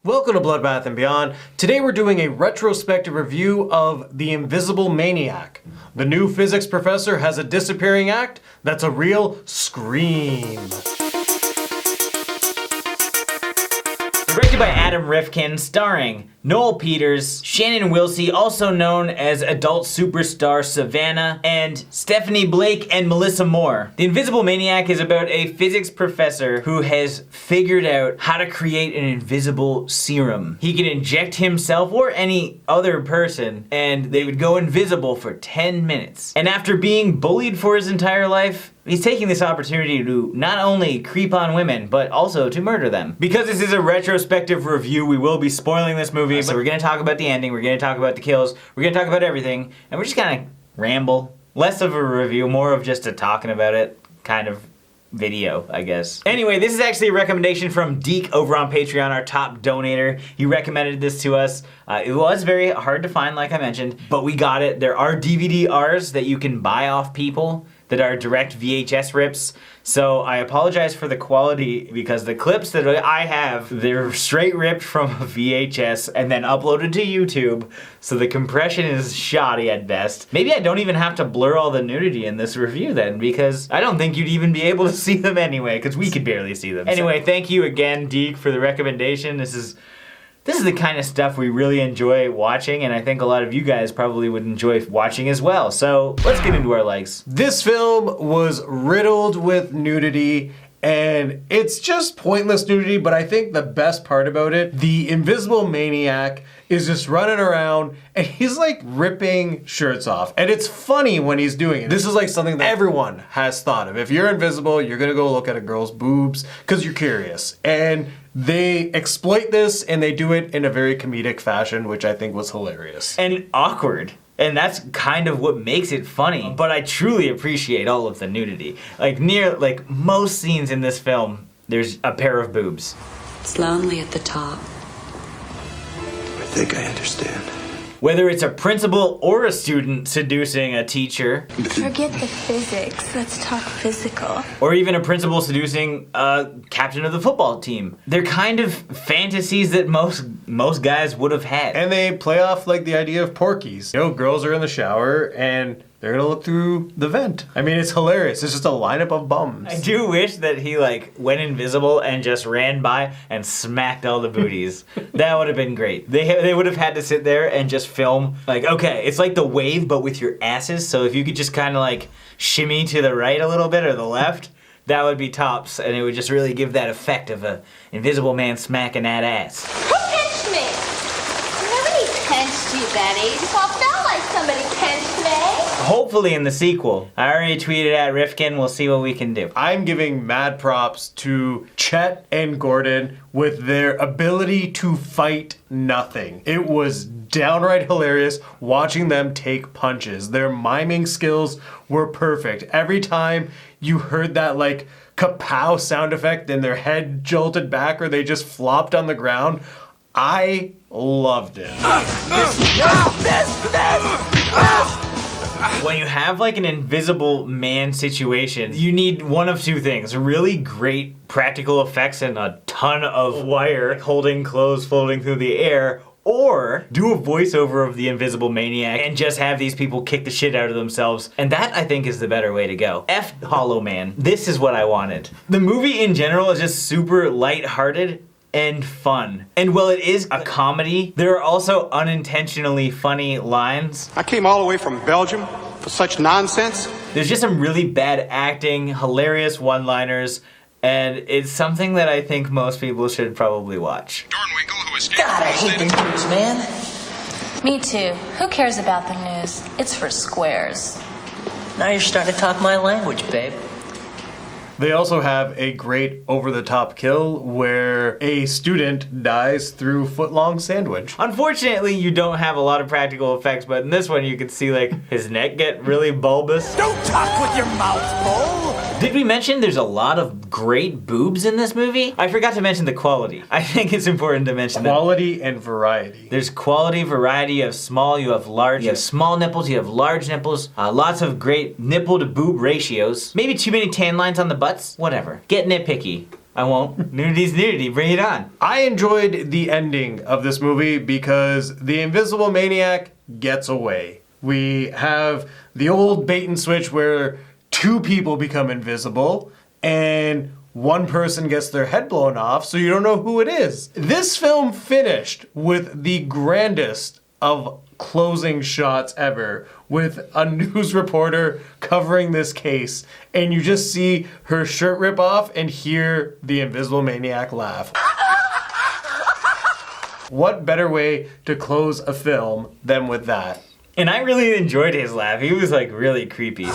Welcome to Bloodbath and Beyond. Today we're doing a retrospective review of The Invisible Maniac. The new physics professor has a disappearing act that's a real scream. Directed by Adam Rifkin, starring Noel Peters, Shannon Wilsey, also known as adult superstar Savannah, and Stephanie Blake and Melissa Moore. The Invisible Maniac is about a physics professor who has figured out how to create an invisible serum. He can inject himself or any other person, and they would go invisible for 10 minutes. And after being bullied for his entire life, he's taking this opportunity to not only creep on women, but also to murder them. Because this is a retrospective review, we will be spoiling this movie, so we're gonna talk about the ending, we're gonna talk about the kills, we're gonna talk about everything, and we're just gonna ramble. Less of a review, more of just a talking about it kind of video, I guess. Anyway, this is actually a recommendation from Deke over on Patreon, our top donator. He recommended this to us. It was very hard to find, like I mentioned, but we got it. There are DVD-Rs that you can buy off people that are direct VHS rips. So I apologize for the quality because the clips that I have, they're straight ripped from a VHS and then uploaded to YouTube. So the compression is shoddy at best. Maybe I don't even have to blur all the nudity in this review then, because I don't think you'd even be able to see them anyway, because we could barely see them. Anyway, thank you again, Deke, for the recommendation. This is the kind of stuff we really enjoy watching, and I think a lot of you guys probably would enjoy watching as well. So let's get into our likes. This film was riddled with nudity, and it's just pointless nudity, but I think the best part about it, the Invisible Maniac is just running around and he's like ripping shirts off. And it's funny when he's doing it. This is like something that everyone has thought of. If you're invisible, you're gonna go look at a girl's boobs because you're curious. And they exploit this and they do it in a very comedic fashion, which I think was hilarious. And awkward. And that's kind of what makes it funny. But I truly appreciate all of the nudity. Like most scenes in this film, there's a pair of boobs. It's lonely at the top. I think I understand. Whether it's a principal or a student seducing a teacher. Forget the physics, let's talk physical. Or even a principal seducing a captain of the football team. They're kind of fantasies that most guys would have had. And they play off like the idea of Porky's. You know, girls are in the shower and they're gonna look through the vent. I mean, it's hilarious. It's just a lineup of bums. I do wish that he went invisible and just ran by and smacked all the booties. That would have been great. They would have had to sit there and just film okay, it's like The Wave but with your asses. So if you could just kind of shimmy to the right a little bit or the left, that would be tops, and it would just really give that effect of a invisible man smacking that ass. Who pinched me? Nobody pinched you, Betty. It all felt like somebody pinched me. Hopefully in the sequel. I already tweeted at Rifkin, we'll see what we can do. I'm giving mad props to Chet and Gordon with their ability to fight nothing. It was downright hilarious watching them take punches. Their miming skills were perfect. Every time you heard that kapow sound effect and their head jolted back or they just flopped on the ground, I loved it. When you have an invisible man situation, you need one of two things. Really great practical effects and a ton of wire holding clothes floating through the air, or do a voiceover of the Invisible Maniac and just have these people kick the shit out of themselves. And that, I think, is the better way to go. F Hollow Man. This is what I wanted. The movie in general is just super lighthearted and fun. And while it is a comedy, there are also unintentionally funny lines. I came all the way from Belgium for such nonsense. There's just some really bad acting, hilarious one-liners, and it's something that I think most people should probably watch. Dornwinkle, who escaped God, I hate the news, man. Me too. Who cares about the news? It's for squares. Now you're starting to talk my language, babe. They also have a great over-the-top kill where a student dies through foot-long sandwich. Unfortunately, you don't have a lot of practical effects, but in this one you can see his neck get really bulbous. Don't talk with your mouth full! Did we mention there's a lot of great boobs in this movie? I forgot to mention the quality. I think it's important to mention quality and variety. There's quality, variety, you have small, you have large, you have small nipples, you have large nipples, lots of great nipple to boob ratios. Maybe too many tan lines on the butts, whatever. Get nitpicky. I won't. Nudity's nudity. Bring it on. I enjoyed the ending of this movie because the Invisible Maniac gets away. We have the old bait and switch where two people become invisible and one person gets their head blown off, so you don't know who it is. This film finished with the grandest of closing shots ever, with a news reporter covering this case, and you just see her shirt rip off and hear the Invisible Maniac laugh. What better way to close a film than with that? And I really enjoyed his laugh. He was like really creepy.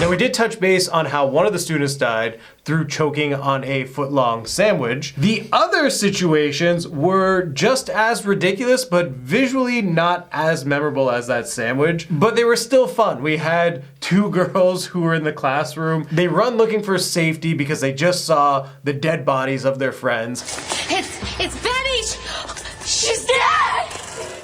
Now, we did touch base on how one of the students died through choking on a foot-long sandwich. The other situations were just as ridiculous, but visually not as memorable as that sandwich. But they were still fun. We had two girls who were in the classroom. They run looking for safety because they just saw the dead bodies of their friends. It's Betty! She's dead!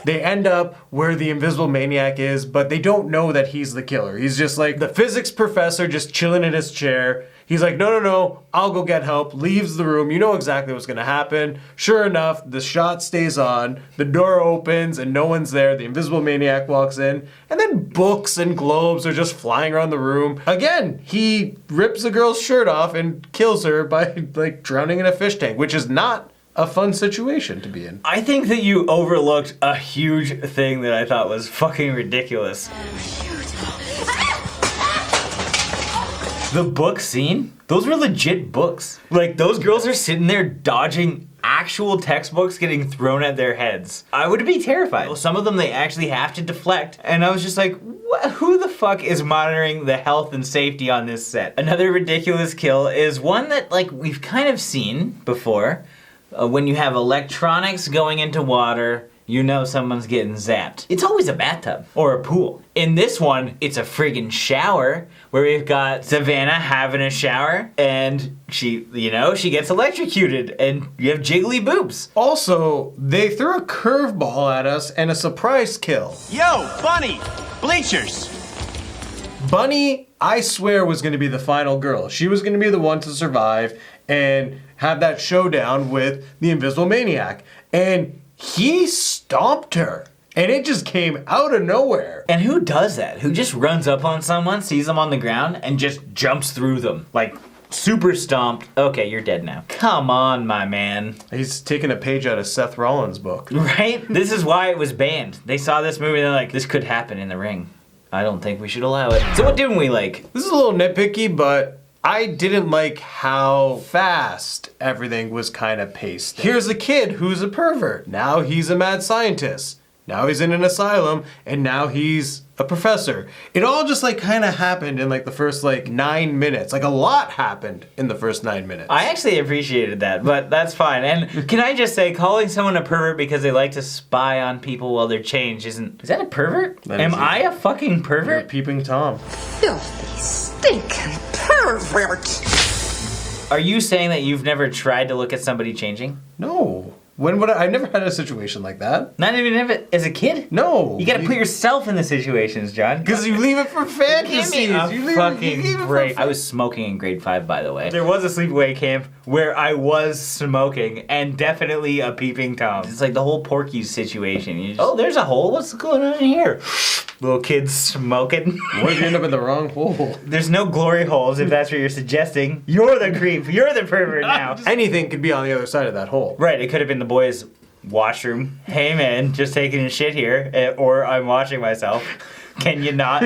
They end up where the Invisible Maniac is, but they don't know that he's the killer. He's just like the physics professor just chilling in his chair. He's like, no, I'll go get help. Leaves the room. You know exactly what's gonna happen. Sure enough, the shot stays on. The door opens and no one's there. The Invisible Maniac walks in, and then books and globes are just flying around the room. Again, he rips the girl's shirt off and kills her by like drowning in a fish tank, which is not a fun situation to be in. I think that you overlooked a huge thing that I thought was fucking ridiculous. The book scene? Those were legit books. Like, those girls are sitting there dodging actual textbooks getting thrown at their heads. I would be terrified. Some of them they actually have to deflect, and I was just like, who the fuck is monitoring the health and safety on this set? Another ridiculous kill is one that, like, we've kind of seen before. When you have electronics going into water, you know someone's getting zapped. It's always a bathtub or a pool. In this one, it's a friggin' shower where we've got Savannah having a shower and she gets electrocuted and you have jiggly boobs. Also, they threw a curveball at us and a surprise kill. Yo, Bunny! Bleachers! Bunny, I swear, was going to be the final girl. She was going to be the one to survive and have that showdown with the Invisible Maniac. And he stomped her. And it just came out of nowhere. And who does that? Who just runs up on someone, sees them on the ground, and just jumps through them? Like, super stomped. Okay, you're dead now. Come on, my man. He's taking a page out of Seth Rollins' book. Right? This is why it was banned. They saw this movie and they're like, this could happen in the ring. I don't think we should allow it. So what didn't we like? This is a little nitpicky, but I didn't like how fast everything was kind of paced. Here's a kid who's a pervert. Now he's a mad scientist. Now he's in an asylum, and now he's a professor. It all just like kind of happened in like the first like 9 minutes. Like a lot happened in the first 9 minutes. I actually appreciated that, but that's fine. And can I just say, calling someone a pervert because they like to spy on people while they're changed isn't... Is that a pervert? Am I a fucking You're a pervert? peeping Tom. Filthy, stinking pervert! Are you saying that you've never tried to look at somebody changing? No. When would I've never had a situation like that. Not even as a kid? No. You gotta put yourself in the situations, John. Because you leave it for Give fantasies. me a You leave fucking it for break. I was smoking in grade 5, by the way. There was a sleepaway camp where I was smoking, and definitely a peeping Tom. It's like the whole Porky's situation. You just, oh, there's a hole. What's going on in here? Little kids smoking. What if you end up in the wrong hole? There's no glory holes if that's what you're suggesting. You're the creep. You're the pervert now. Anything could be on the other side of that hole. Right, it could have been the boys' washroom. Hey man, just taking a shit here, or I'm washing myself. Can you not?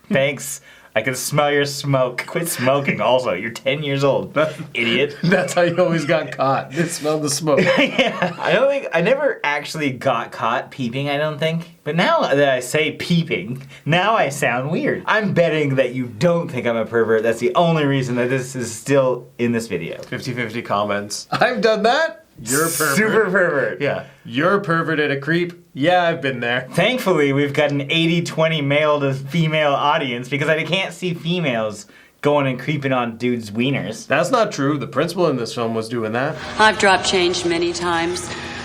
Thanks. I can smell your smoke. Quit smoking also. You're 10 years old. Idiot. That's how you always got caught. They smelled the smoke. Yeah. I never actually got caught peeping, I don't think. But now that I say peeping, now I sound weird. I'm betting that you don't think I'm a pervert. That's the only reason that this is still in this video. 50-50 comments. I've done that. You're a pervert. Super pervert. Yeah. You're a pervert and a creep. Yeah, I've been there. Thankfully, we've got an 80-20 male to female audience because I can't see females going and creeping on dudes' wieners. That's not true. The principal in this film was doing that. I've dropped change many times.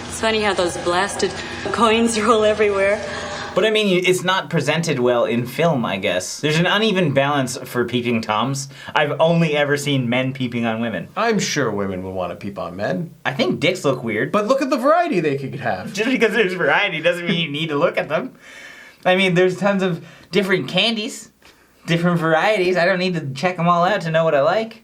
It's funny how those blasted coins roll everywhere. But I mean, it's not presented well in film, I guess. There's an uneven balance for peeping Toms. I've only ever seen men peeping on women. I'm sure women would want to peep on men. I think dicks look weird. But look at the variety they could have. Just because there's variety doesn't mean you need to look at them. I mean, there's tons of different candies, different varieties. I don't need to check them all out to know what I like.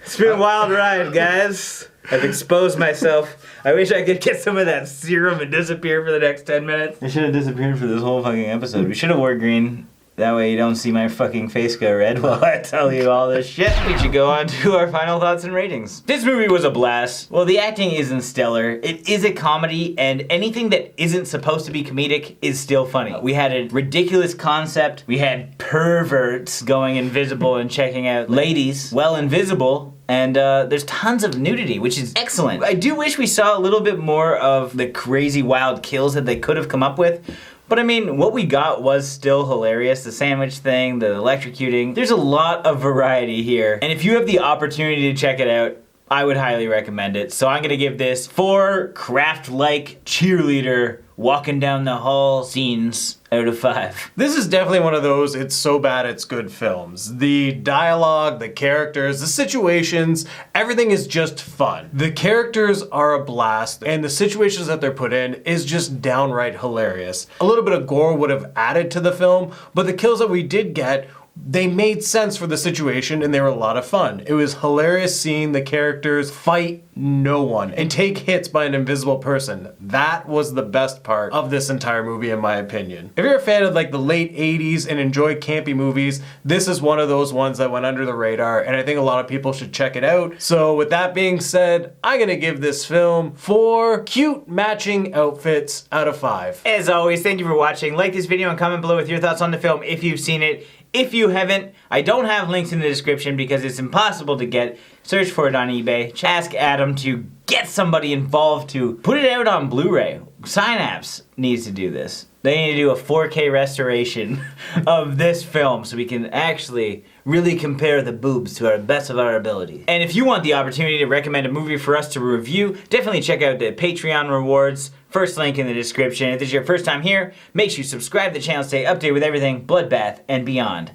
It's been a wild ride, guys. I've exposed myself. I wish I could get some of that serum and disappear for the next 10 minutes. I should have disappeared for this whole fucking episode. We should have wore green. That way you don't see my fucking face go red while I tell you all this shit. We should go on to our final thoughts and ratings. This movie was a blast. Well, the acting isn't stellar. It is a comedy, and anything that isn't supposed to be comedic is still funny. We had a ridiculous concept. We had perverts going invisible and checking out ladies, well, invisible. And there's tons of nudity, which is excellent. I do wish we saw a little bit more of the crazy wild kills that they could have come up with. But I mean, what we got was still hilarious. The sandwich thing, the electrocuting. There's a lot of variety here. And if you have the opportunity to check it out, I would highly recommend it. So I'm gonna give this 4 Kraft-like cheerleader walking down the hall scenes out of 5. This is definitely one of those it's so bad it's good films. The dialogue, the characters, the situations, everything is just fun. The characters are a blast, and the situations that they're put in is just downright hilarious. A little bit of gore would have added to the film, but the kills that we did get, they made sense for the situation and they were a lot of fun. It was hilarious seeing the characters fight no one and take hits by an invisible person. That was the best part of this entire movie in my opinion. If you're a fan of like the late 80s and enjoy campy movies, this is one of those ones that went under the radar and I think a lot of people should check it out. So with that being said, I'm gonna give this film 4 cute matching outfits out of 5. As always, thank you for watching. Like this video and comment below with your thoughts on the film if you've seen it. If you haven't, I don't have links in the description because it's impossible to get. Search for it on eBay. Ask Adam to get somebody involved to put it out on Blu-ray. Synapse needs to do this. They need to do a 4K restoration of this film so we can actually really compare the boobs to our best of our ability. And if you want the opportunity to recommend a movie for us to review, definitely check out the Patreon rewards. First link in the description. If this is your first time here, make sure you subscribe to the channel to stay updated with everything Bloodbath and beyond.